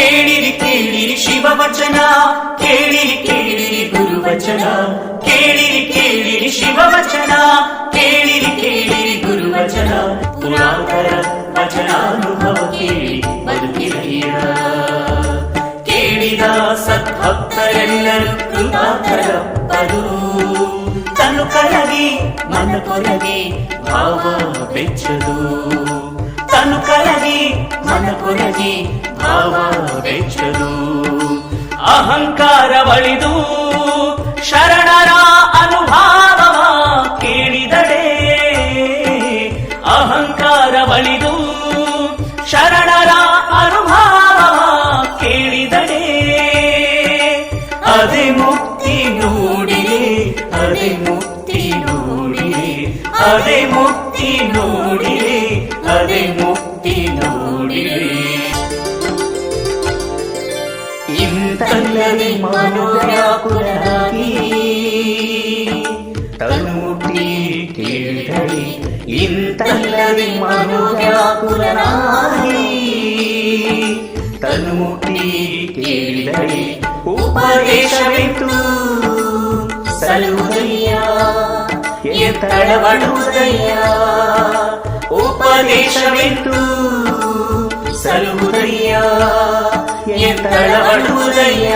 ಕೇಳಿರಿ ಕೇಳಿರಿ ಶಿವವಚನ, ಕೇಳಿರಿ ಕೇಳಿರಿ ಗುರುವಚನ, ಕೇಳಿರಿ ಕೇಳಿರಿ ಶಿವವಚನ, ಕೇಳಿರಿ ಕೇಳಿರಿ ಗುರುವಚನ. ಪುರಾತರ ವಚನಾನುಭವ ಕೇಳಿ ಬದುಕಿರಯ್ಯ. ಕೇಳಿದ ಸದ್ಭಕ್ತರೆಲ್ಲರೂ ಕೃತಾರ್ಥರಪ್ಪರು. ತನು ಕರಗಿ ಮನ ಕೊರಗಿ ಭಾವ ಬೆಚ್ಚದು, ತನು ಕರಗಿ ಮನ ಕೊರಗಿ ಭಾವ ಬೆಚ್ಚದು. ಅಹಂಕಾರ ಬಳಿದು ಶರಣರ ಅನುಭಾವವ ಕೇಳಿದಡೆ, ಅಹಂಕಾರ ಬಳಿದು ಶರಣರ ಅನುಭಾವವ ಕೇಳಿದಡೆ. ಅದೇ ಮುಕ್ತಿ ನೋಡಿರಿ, ಅದೇ ಮುಕ್ತಿ ನೋಡಿರಿ, ಅದೇ ಮುಕ್ತಿ ನೋಡಿರಿ, ಅದೇ ಮುಕ್ತಿ ನೋಡಿರಿ. ಇಂತಲ್ಲದೆ ಮನೋವ್ಯಾಕುಲರಾಗಿ ತನ್ನುಟ್ಟಿ ಕೇಳಿದಳಿ, ಇಂತಲ್ಲದೆ ಮನೋವ್ಯಾಕುಲರಾಗಿ ತನ್ನುಟ್ಟಿ ಕೇಳಿದಳಿ. ಉಪದೇಶವೆಂತು ಸಲುದಯ್ಯ ಎತ್ತಳವಡುವುದಯ್ಯ, ಉಪದೇಶವೆಂತು ಸಲುದಯ್ಯ ಎತ್ತಳವಡುವುದಯ್ಯ.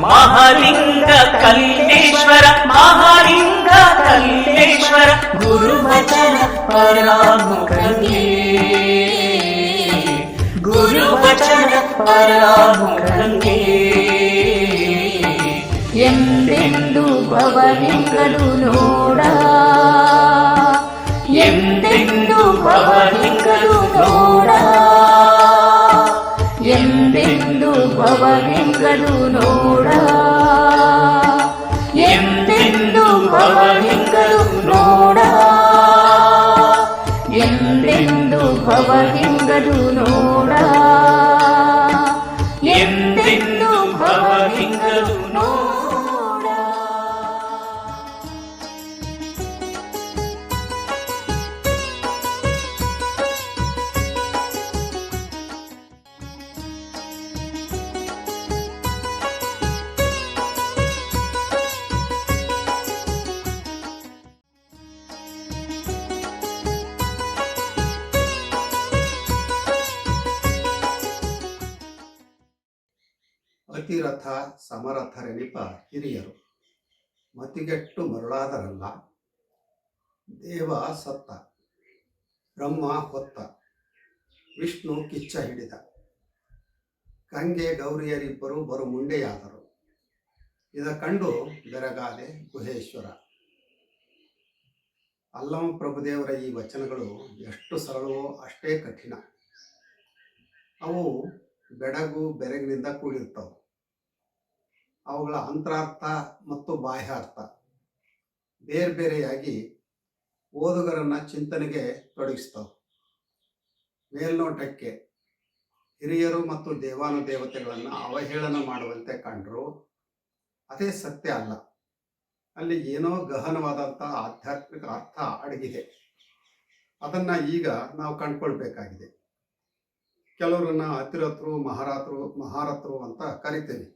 ಮಹಾಲಿಂಗ ಕಲ್ಲೇಶ್ವರ, ಮಹಾಲಿಂಗ ಕಲ್ಲೇಶ್ವರ ಗುರುವಚನ ಪರಾಮುಖಂಗೆ, ಗುರುವಚನ ಪರಾಮುಖಂಗೆ. ಎಂದೆಂದು ಭವಲಿಂಗರು ನೋಡ, ಎಂದೆಂದು ಭವಲಿಂಗರು ನೋಡ, ಎಂದೆಂದು ಭವಲಿಂಗರು ನೋಡ, ಎಂದೆಂದು ಭವಲಿಂಗರು ನೋಡ, ಎಂದೆಂದು ಭವಲಿಂಗರು ನೋಡ, ಎಂದೆಂದು ಭವಲಿಂಗರು ನೋಡ. ಅತಿರಥ ಸಮರಥರೆನಿಪ ಹಿರಿಯರು ಮತಿಗೆಟ್ಟು ಮರುಳಾದರಲ್ಲ. ದೇವ ಸತ್ತ, ಬ್ರಹ್ಮ ಹೊತ್ತ, ವಿಷ್ಣು ಕಿಚ್ಚ ಹಿಡಿದ. ಗಂಗೆ ಗೌರಿಯರಿಬ್ಬರು ಬರು ಮುಂಡೆಯಾದರು. ಇದ ಕಂಡು ಬೆರಗಾದೆ ಗುಹೇಶ್ವರ. ಅಲ್ಲಮ ಪ್ರಭುದೇವರ ಈ ವಚನಗಳು ಎಷ್ಟು ಸರಳವೋ ಅಷ್ಟೇ ಕಠಿಣ. ಅವು ಬೆಡಗು ಬೆರಗಿನಿಂದ ಕೂಡಿರ್ತವೆ. ಅವುಗಳ ಅಂತರಾರ್ಥ ಮತ್ತು ಬಾಹ್ಯಾರ್ಥ ಬೇರೆ ಬೇರೆಯಾಗಿ ಓದುಗರನ್ನ ಚಿಂತನೆಗೆ ತೊಡಗಿಸ್ತವೆ. ಮೇಲ್ನೋಟಕ್ಕೆ ಹಿರಿಯರು ಮತ್ತು ದೇವಾನುದೇವತೆಗಳನ್ನು ಅವಹೇಳನ ಮಾಡುವಂತೆ ಕಂಡರೂ ಅದೇ ಸತ್ಯ ಅಲ್ಲ. ಅಲ್ಲಿ ಏನೋ ಗಹನವಾದಂಥ ಆಧ್ಯಾತ್ಮಿಕ ಅರ್ಥ ಅಡಗಿದೆ. ಅದನ್ನು ಈಗ ನಾವು ಕಂಡುಕೊಳ್ಬೇಕಾಗಿದೆ. ಕೆಲವರನ್ನ ಅತಿರಥರು ಮಹಾರಥರು ಅಂತ ಕರಿತೇವೆ.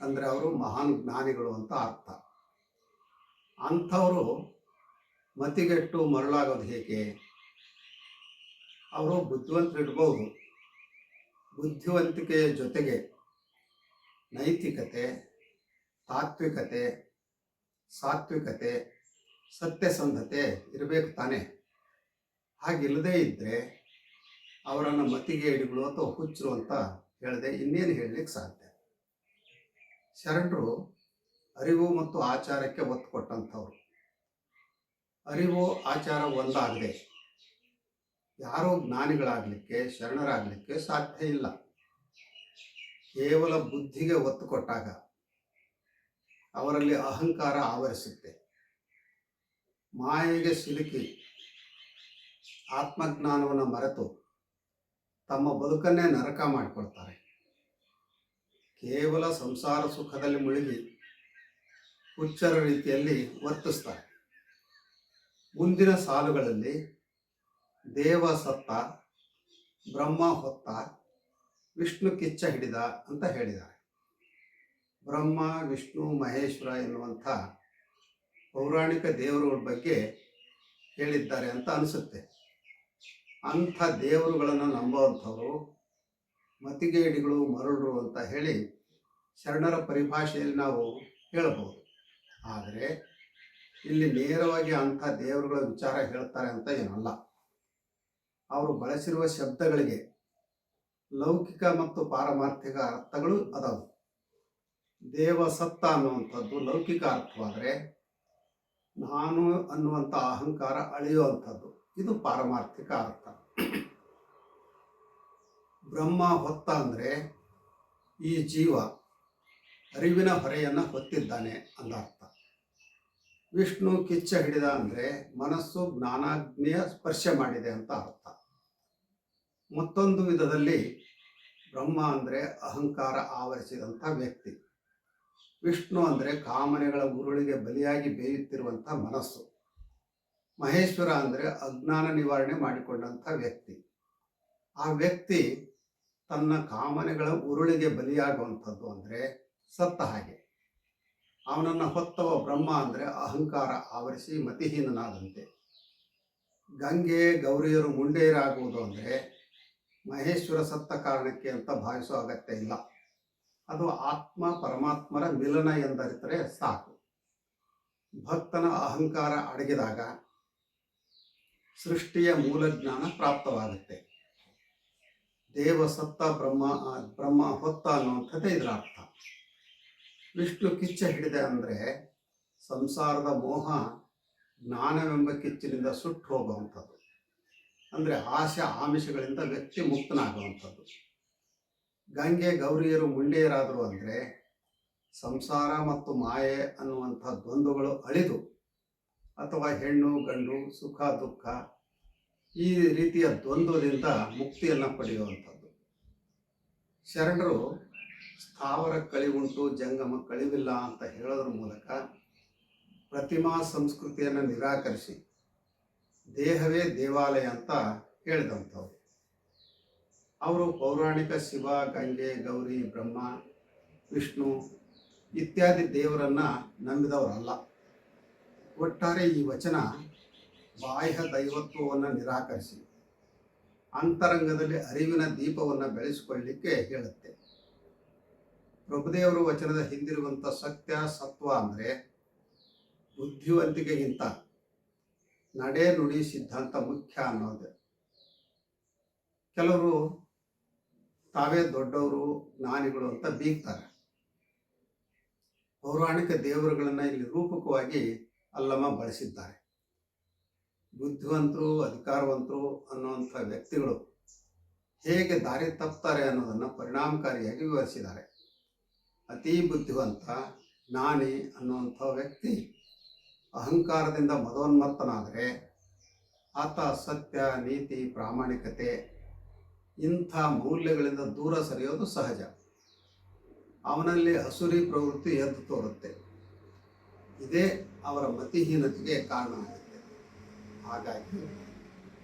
ಅಂದರೆ ಅವರು ಮಹಾನ್ ಜ್ಞಾನಿಗಳು ಅಂತ ಅರ್ಥ. ಅಂಥವರು ಮತಿಗೆಟ್ಟು ಮರಳಾಗೋದು ಹೇಗೆ? ಅವರು ಬುದ್ಧಿವಂತರಿರ್ಬೋದು. ಬುದ್ಧಿವಂತಿಕೆಯ ಜೊತೆಗೆ ನೈತಿಕತೆ, ತಾತ್ವಿಕತೆ, ಸಾತ್ವಿಕತೆ, ಸತ್ಯಸಂಧತೆ ಇರಬೇಕು ತಾನೆ. ಹಾಗಿಲ್ಲದೇ ಇದ್ದರೆ ಅವರನ್ನು ಮತಿಗೇಡಿಗಳು ಅಥವಾ ಹುಚ್ಚರು ಅಂತ ಹೇಳಿದೆ ಇನ್ನೇನು ಹೇಳಲಿಕ್ಕೆ ಸಾಧ್ಯ. ಶರಣರು ಅರಿವು ಮತ್ತು ಆಚಾರಕ್ಕೆ ಒತ್ತು ಕೊಟ್ಟಂಥವ್ರು. ಅರಿವು ಆಚಾರ ಒಂದಾಗದೆ ಯಾರೋ ಜ್ಞಾನಿಗಳಾಗಲಿಕ್ಕೆ, ಶರಣರಾಗಲಿಕ್ಕೆ ಸಾಧ್ಯ ಇಲ್ಲ. ಕೇವಲ ಬುದ್ಧಿಗೆ ಒತ್ತು ಕೊಟ್ಟಾಗ ಅವರಲ್ಲಿ ಅಹಂಕಾರ ಆವರಿಸುತ್ತೆ. ಮಾಯೆಗೆ ಸಿಲುಕಿ ಆತ್ಮಜ್ಞಾನವನ್ನು ಮರೆತು ತಮ್ಮ ಬದುಕನ್ನೇ ನರಕ ಮಾಡಿಕೊಳ್ತಾರೆ. ಕೇವಲ ಸಂಸಾರ ಸುಖದಲ್ಲಿ ಮುಳುಗಿ ಹುಚ್ಚರ ರೀತಿಯಲ್ಲಿ ವರ್ತಿಸ್ತಾರೆ. ಮುಂದಿನ ಸಾಲುಗಳಲ್ಲಿ ದೇವ ಸತ್ತ, ಬ್ರಹ್ಮ ಹೊತ್ತ, ವಿಷ್ಣು ಕಿಚ್ಚ ಹಿಡಿದ ಅಂತ ಹೇಳಿದ್ದಾರೆ. ಬ್ರಹ್ಮ, ವಿಷ್ಣು, ಮಹೇಶ್ವರ ಎನ್ನುವಂಥ ಪೌರಾಣಿಕ ದೇವರುಗಳ ಬಗ್ಗೆ ಹೇಳಿದ್ದಾರೆ ಅಂತ ಅನಿಸುತ್ತೆ. ಅಂಥ ದೇವರುಗಳನ್ನು ನಂಬುವಂಥವರು ಮತಿಗೇಡಿಗಳು, ಮರುಳರು ಅಂತ ಹೇಳಿ ಶರಣರ ಪರಿಭಾಷೆಯಲ್ಲಿ ನಾವು ಹೇಳಬಹುದು. ಆದರೆ ಇಲ್ಲಿ ನೇರವಾಗಿ ಅಂಥ ದೇವರುಗಳ ವಿಚಾರ ಹೇಳ್ತಾರೆ ಅಂತ ಏನಲ್ಲ. ಅವರು ಬಳಸಿರುವ ಶಬ್ದಗಳಿಗೆ ಲೌಕಿಕ ಮತ್ತು ಪಾರಮಾರ್ಥಿಕ ಅರ್ಥಗಳು ಅದಾವು. ದೇವಸತ್ತ ಅನ್ನುವಂಥದ್ದು ಲೌಕಿಕ ಅರ್ಥವಾದರೆ, ನಾನು ಅನ್ನುವಂಥ ಅಹಂಕಾರ ಅಳಿಯುವಂಥದ್ದು, ಇದು ಪಾರಮಾರ್ಥಿಕ ಅರ್ಥ. ಬ್ರಹ್ಮ ಹೊತ್ತ ಅಂದರೆ ಈ ಜೀವ ಅರಿವಿನ ಹೊರೆಯನ್ನು ಹೊತ್ತಿದ್ದಾನೆ ಅಂದರ್ಥ. ವಿಷ್ಣು ಕಿಚ್ಚ ಹಿಡಿದ ಅಂದರೆ ಮನಸ್ಸು ಜ್ಞಾನಾಗ್ನಿಯ ಸ್ಪರ್ಶ ಮಾಡಿದೆ ಅಂತ ಅರ್ಥ. ಮತ್ತೊಂದು ವಿಧದಲ್ಲಿ ಬ್ರಹ್ಮ ಅಂದರೆ ಅಹಂಕಾರ ಆವರಿಸಿದಂಥ ವ್ಯಕ್ತಿ, ವಿಷ್ಣು ಅಂದರೆ ಕಾಮನೆಗಳ ಉರುಳಿಗೆ ಬಲಿಯಾಗಿ ಬೇಯುತ್ತಿರುವಂಥ ಮನಸ್ಸು, ಮಹೇಶ್ವರ ಅಂದರೆ ಅಜ್ಞಾನ ನಿವಾರಣೆ ಮಾಡಿಕೊಂಡಂಥ ವ್ಯಕ್ತಿ. ಆ ವ್ಯಕ್ತಿ ತನ್ನ ಕಾಮನೆಗಳ ಉರುಳಿಗೆ ಬಲಿಯಾಗುವಂಥದ್ದು ಅಂದರೆ ಸತ್ತ ಹಾಗೆ. ಅವನನ್ನು ಹೊತ್ತವ ಬ್ರಹ್ಮ ಅಂದರೆ ಅಹಂಕಾರ ಆವರಿಸಿ ಮತಿಹೀನನಾದಂತೆ. ಗಂಗೆ ಗೌರಿಯರು ಮುಂಡೇರಾಗುವುದು ಅಂದರೆ ಮಹೇಶ್ವರ ಸತ್ತ ಕಾರಣಕ್ಕೆ ಅಂತ ಭಾವಿಸೋ ಅಗತ್ಯ ಇಲ್ಲ. ಅದು ಆತ್ಮ ಪರಮಾತ್ಮರ ಮಿಲನ ಎಂದರಿತರೆ ಸಾಕು. ಭಕ್ತನ ಅಹಂಕಾರ ಅಡಗಿದಾಗ ಸೃಷ್ಟಿಯ ಮೂಲ ಜ್ಞಾನ ಪ್ರಾಪ್ತವಾಗುತ್ತೆ. ದೇವ ಸತ್ತ, ಬ್ರಹ್ಮ ಹೊತ್ತ ಅನ್ನುವಂಥದ್ದೇ ಇದರ ಅರ್ಥ. ವಿಷ್ಣು ಕಿಚ್ಚ ಹಿಡಿದೆ ಅಂದರೆ ಸಂಸಾರದ ಮೋಹ ಜ್ಞಾನವೆಂಬ ಕಿಚ್ಚಿನಿಂದ ಸುಟ್ಟು ಹೋಗುವಂಥದ್ದು, ಅಂದರೆ ಆಶೆ ಆಮಿಷಗಳಿಂದ ವ್ಯಕ್ತಿ ಮುಕ್ತನಾಗುವಂಥದ್ದು. ಗಂಗೆ ಗೌರಿಯರು ಮುಂಡೇರಾದರು ಅಂದರೆ ಸಂಸಾರ ಮತ್ತು ಮಾಯೆ ಅನ್ನುವಂಥ ದ್ವಂದ್ವಗಳು ಅಳಿದು, ಅಥವಾ ಹೆಣ್ಣು ಗಂಡು, ಸುಖ ದುಃಖ ಈ ರೀತಿಯ ದ್ವಂದ್ವದಿಂದ ಮುಕ್ತಿಯನ್ನು ಪಡೆಯುವಂಥದ್ದು. ಶರಣರು ಸ್ಥಾವರ ಕಳಿವುಂಟು, ಜಂಗಮ ಕಳಿವಿಲ್ಲ ಅಂತ ಹೇಳೋದ್ರ ಮೂಲಕ ಪ್ರತಿಮಾ ಸಂಸ್ಕೃತಿಯನ್ನು ನಿರಾಕರಿಸಿ ದೇಹವೇ ದೇವಾಲಯ ಅಂತ ಹೇಳಿದಂಥವ್ರು. ಅವರು ಪೌರಾಣಿಕ ಶಿವ, ಗಂಗೆ, ಗೌರಿ, ಬ್ರಹ್ಮ, ವಿಷ್ಣು ಇತ್ಯಾದಿ ದೇವರನ್ನು ನಂಬಿದವರಲ್ಲ. ಒಟ್ಟಾರೆ ಈ ವಚನ ಬಾಹ್ಯ ದೈವತ್ವವನ್ನು ನಿರಾಕರಿಸಿ ಅಂತರಂಗದಲ್ಲಿ ಅರಿವಿನ ದೀಪವನ್ನು ಬೆಳೆಸಿಕೊಳ್ಳಲಿಕ್ಕೆ ಹೇಳುತ್ತೆ. ಪ್ರಭುದೇವರು ವಚನದ ಹಿಂದಿರುವಂಥ ಸತ್ಯ, ಸತ್ವ ಅಂದರೆ ಬುದ್ಧಿವಂತಿಕೆಗಿಂತ ನಡೆ ನುಡಿ ಸಿದ್ಧಾಂತ ಮುಖ್ಯ ಅನ್ನೋದು. ಕೆಲವರು ತಾವೇ ದೊಡ್ಡವರು, ಜ್ಞಾನಿಗಳು ಅಂತ ಬೀಗ್ತಾರೆ. ಪೌರಾಣಿಕ ದೇವರುಗಳನ್ನು ಇಲ್ಲಿ ರೂಪಕವಾಗಿ ಅಲ್ಲಮ ಬಳಸಿದ್ದಾರೆ. ಬುದ್ಧಿವಂತರು, ಅಧಿಕಾರವಂತರು ಅನ್ನುವಂಥ ವ್ಯಕ್ತಿಗಳು ಹೇಗೆ ದಾರಿ ತಪ್ತಾರೆ ಅನ್ನೋದನ್ನು ಪರಿಣಾಮಕಾರಿಯಾಗಿ ವಿವರಿಸಿದ್ದಾರೆ. ಅತೀ ಬುದ್ಧಿವಂತ, ಜ್ಞಾನಿ ಅನ್ನುವಂಥ ವ್ಯಕ್ತಿ ಅಹಂಕಾರದಿಂದ ಮದೋನ್ಮತ್ತನಾದರೆ ಆತ ಸತ್ಯ, ನೀತಿ, ಪ್ರಾಮಾಣಿಕತೆ ಇಂಥ ಮೌಲ್ಯಗಳಿಂದ ದೂರ ಸರಿಯೋದು ಸಹಜ. ಅವನಲ್ಲಿ ಅಸುರಿ ಪ್ರವೃತ್ತಿ ಎದ್ದು ತೋರುತ್ತೆ. ಇದೇ ಅವರ ಮತಿಹೀನತೆಗೆ ಕಾರಣ ಆಗುತ್ತೆ. ಹಾಗಾಗಿ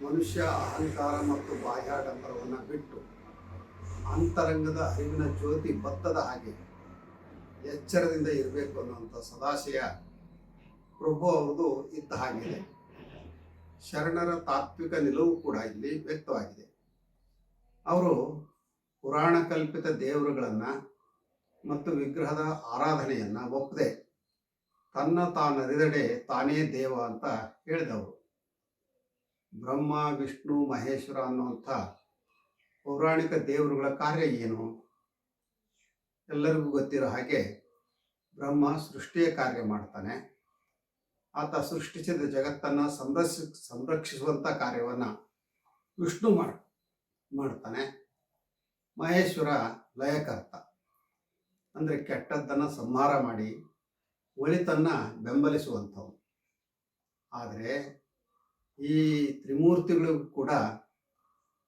ಮನುಷ್ಯ ಅಹಂಕಾರ ಮತ್ತು ಬಾಹ್ಯಾಡಂಬರವನ್ನು ಬಿಟ್ಟು ಅಂತರಂಗದ ಅರಿವಿನ ಜ್ಯೋತಿ ಬತ್ತದ ಹಾಗೆ ಎಚ್ಚರದಿಂದ ಇರಬೇಕು ಅನ್ನುವಂಥ ಸದಾಶಯ ಪ್ರಭು ಅವ್ರದ್ದು ಇದ್ದ ಹಾಗಿದೆ. ಶರಣರ ತಾತ್ವಿಕ ನಿಲುವು ಕೂಡ ಇಲ್ಲಿ ವ್ಯಕ್ತವಾಗಿದೆ. ಅವರು ಪುರಾಣ ಕಲ್ಪಿತ ದೇವರುಗಳನ್ನು ಮತ್ತು ವಿಗ್ರಹದ ಆರಾಧನೆಯನ್ನು ಒಪ್ಪದೆ ತನ್ನ ತಾನರಿದಡೆ ತಾನೇ ದೇವ ಅಂತ ಹೇಳಿದವರು. ಬ್ರಹ್ಮ, ವಿಷ್ಣು, ಮಹೇಶ್ವರ ಅನ್ನುವಂಥ ಪೌರಾಣಿಕ ದೇವರುಗಳ ಕಾರ್ಯ ಏನು? ಎಲ್ಲರಿಗೂ ಗೊತ್ತಿರೋ ಹಾಗೆ ಬ್ರಹ್ಮ ಸೃಷ್ಟಿಯ ಕಾರ್ಯ ಮಾಡ್ತಾನೆ. ಆತ ಸೃಷ್ಟಿಸಿದ ಜಗತ್ತನ್ನು ಸಂರಕ್ಷಿಸುವಂಥ ಕಾರ್ಯವನ್ನು ವಿಷ್ಣು ಮಾಡ್ತಾನೆ. ಮಹೇಶ್ವರ ಲಯಕರ್ತ, ಅಂದರೆ ಕೆಟ್ಟದ್ದನ್ನು ಸಂಹಾರ ಮಾಡಿ ಒಳಿತನ್ನು ಬೆಂಬಲಿಸುವಂಥವು. ಆದರೆ ಈ ತ್ರಿಮೂರ್ತಿಗಳಿಗೂ ಕೂಡ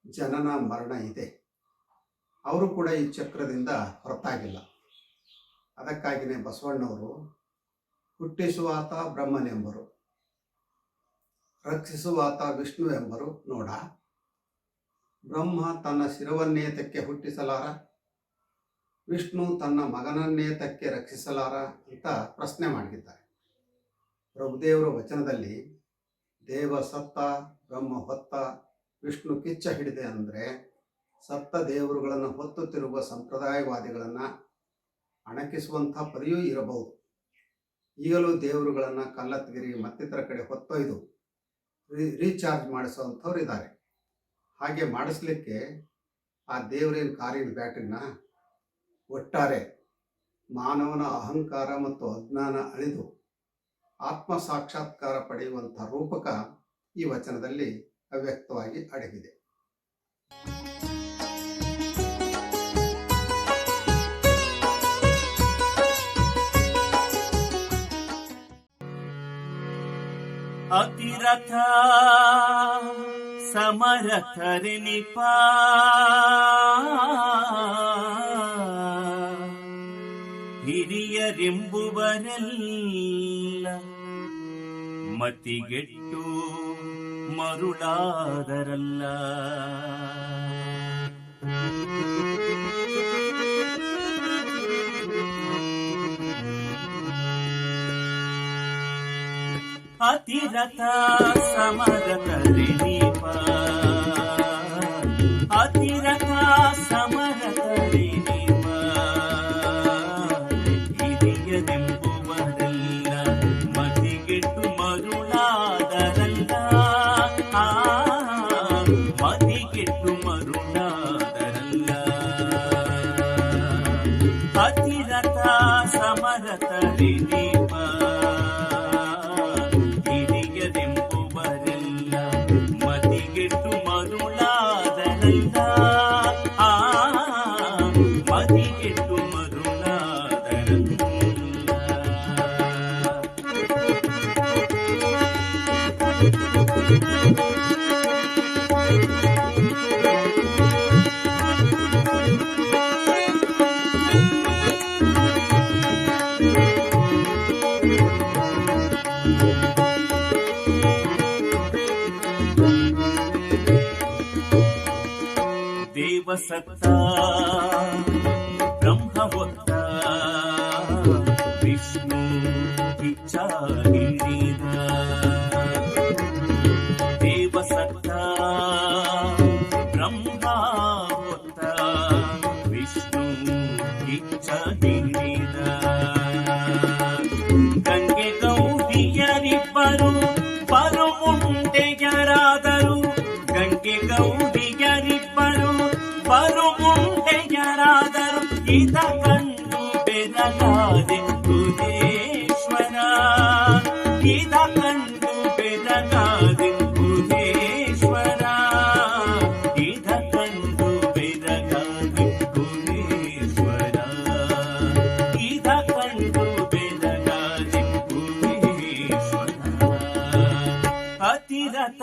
ಜನನ ಮರಣ ಇದೆ. ಅವರು ಕೂಡ ಈ ಚಕ್ರದಿಂದ ಹೊರತಾಗಿಲ್ಲ. ಅದಕ್ಕಾಗಿಯೇ ಬಸವಣ್ಣವರು ಹುಟ್ಟಿಸುವಾತ ಬ್ರಹ್ಮನೆಂಬರು, ರಕ್ಷಿಸುವಾತ ವಿಷ್ಣು ಎಂಬರು ನೋಡ. ಬ್ರಹ್ಮ ತನ್ನ ಶಿರವನ್ನೇತಕ್ಕೆ ಹುಟ್ಟಿಸಲಾರ, ವಿಷ್ಣು ತನ್ನ ಮಗನನ್ನೇತಕ್ಕೆ ರಕ್ಷಿಸಲಾರ ಅಂತ ಪ್ರಶ್ನೆ ಮಾಡಿದ್ದಾರೆ. ಪ್ರಭುದೇವರ ವಚನದಲ್ಲಿ ದೇವ ಸತ್ತ, ಬ್ರಹ್ಮ ಹೊತ್ತ, ವಿಷ್ಣು ಕಿಚ್ಚ ಹಿಡಿದೆ ಅಂದರೆ ಸತ್ತ ದೇವರುಗಳನ್ನು ಹೊತ್ತುತ್ತಿರುವ ಸಂಪ್ರದಾಯವಾದಿಗಳನ್ನು ಅಣಕಿಸುವಂಥ ಪರಿಯೂ ಇರಬಹುದು. ಈಗಲೂ ದೇವರುಗಳನ್ನು ಕಲ್ಲತ್ತಗಿರಿ ಮತ್ತಿತರ ಕಡೆ ಹೊತ್ತೊಯ್ದು ರೀಚಾರ್ಜ್ ಮಾಡಿಸುವಂಥವ್ರು ಇದ್ದಾರೆ. ಹಾಗೆ ಮಾಡಿಸ್ಲಿಕ್ಕೆ ಆ ದೇವರೇನು ಕಾರಿನ ಬ್ಯಾಟ್ರಿನ ಒಟ್ಟಾರೆ ಮಾನವನ ಅಹಂಕಾರ ಮತ್ತು ಅಜ್ಞಾನ ಅಳಿದು ಆತ್ಮ ಸಾಕ್ಷಾತ್ಕಾರ ಪಡೆಯುವಂಥ ರೂಪಕ ಈ ವಚನದಲ್ಲಿ ಅವ್ಯಕ್ತವಾಗಿ ಅಡಗಿದೆ. ಅತಿರಥ ಸಮರಥರಿನಿಪ ಹಿರಿಯರೆಂಬುವರೆಲ್ಲ ಮತಿಗೆಟ್ಟು ಮರುಳಾದರಲ್ಲ. ಅತಿರಥ ಸಮರಥರಿನಿಪ ಅತಿರಥ ಸಮರಥರಿನಿಪ ಹಿರಿಯರೆಂಬುವರೆಲ್ಲ ಮತಿಗೆಟ್ಟು ಮರುಳಾದರಲ್ಲ. ಮತಿಗೆಟ್ಟು ಮರುಳಾದರಲ್ಲ. ಅತಿರಥ ಸಮರಥರಿನಿಪ ದೇವಸತ್ತ ಬ್ರಹ್ಮ ಹೊತ್ತ ವಿಷ್ಣು ಕಿಚ್ಚ ಹಿಡಿದ. ದೇವಸತ್ತ ಬ್ರಹ್ಮ ಹೊತ್ತ ವಿಷ್ಣು ಕಿಚ್ಚ ಹಿಡಿದ. ಗಂಗೆ ಗೌರಿಯರಿಬ್ಬರು ಬರುಮುಂಡೆಯರಾದರು. ಗಂಗೆ ಗೌರಿಯರಿಬ್ಬರು ಬರುಮುಂಡೆಯರಾದರು. ಇದ ಕಂಡು ಬೆರಗಾದೆ ಗುಹೇಶ್ವರ. ಇದ ಕಂಡು ಬೆರಗಾದೆ ಗುಹೇಶ್ವರ. ಇದ ಕಂಡು ಬೆರಗಾದೆ ಗುಹೇಶ್ವರ. ಇದ ಕಂಡು ಬೆರಗಾದೆ ಗುಹೇಶ್ವರ. ಅತಿರಥ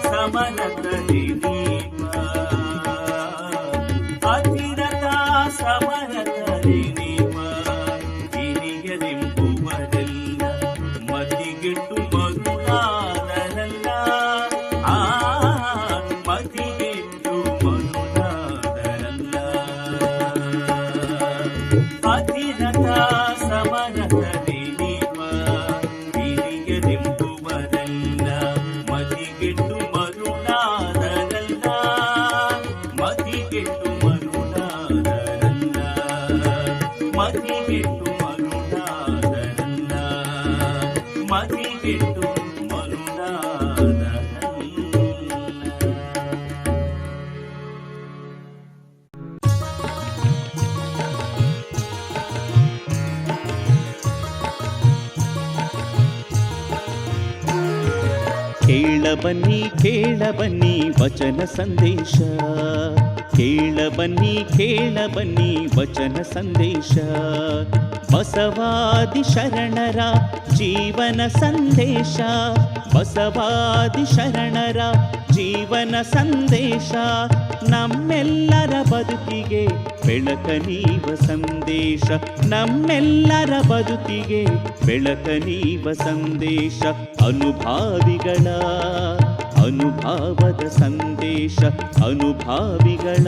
ಸಮರಥರಿನಿಪ ಅತಿರಥ ಸಮರಥರಿನಿಪ ಹಿರಿಯರೆಂಬುವರೆಲ್ಲ ಮತಿಗೆಟ್ಟು ಮರುಳಾದರಲ್ಲ. ಮತಿಗೆಟ್ಟು ಮರುಳಾದರಲ್ಲ. ಅತಿರಥ ಸಮರಥರಿನಿಪ ಹಿರಿಯರೆಂಬುವರೆಲ್ಲ ಮತಿಗೆಟ್ಟು ಮರುಳಾದರಲ್ಲ. ಮತಿಗೆಟ್ಟು ಮರುಳಾದರಲ್ಲ. ಮತಿಗೆಟ್ಟು ಮರುಳಾದರಲ್ಲ. ಮತಿಗೆಟ್ಟು ಮರುಳಾದರಲ್ಲ. ಕೇಳಬನ್ನಿ ಕೇಳಬನ್ನಿ ವಚನ ಸಂದೇಶ. ಕೇಳಬನ್ನಿ ಕೇಳಬನ್ನಿ ವಚನ ಸಂದೇಶ. ಬಸವಾದಿ ಶರಣರ ಜೀವನ ಸಂದೇಶ. ಬಸವಾದಿ ಶರಣರ ಜೀವನ ಸಂದೇಶ. ನಮ್ಮೆಲ್ಲರ ಬದುಕಿಗೆ ಬೆಳಕ ನೀವ ಸಂದೇಶ. ನಮ್ಮೆಲ್ಲರ ಬದುಕಿಗೆ ಬೆಳಕ ನೀವ ಸಂದೇಶ. ಅನುಭಾವಿಗಳ ಅನುಭಾವದ ಸಂದೇಶ ಅನುಭಾವಿಗಳ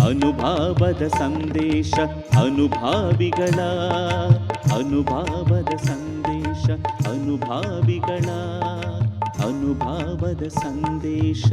ಅನುಭಾವದ ಸಂದೇಶ ಅನುಭಾವಿಗಳ ಅನುಭಾವದ ಸಂದೇಶ ಅನುಭಾವಿಗಳ ಅನುಭಾವದ ಸಂದೇಶ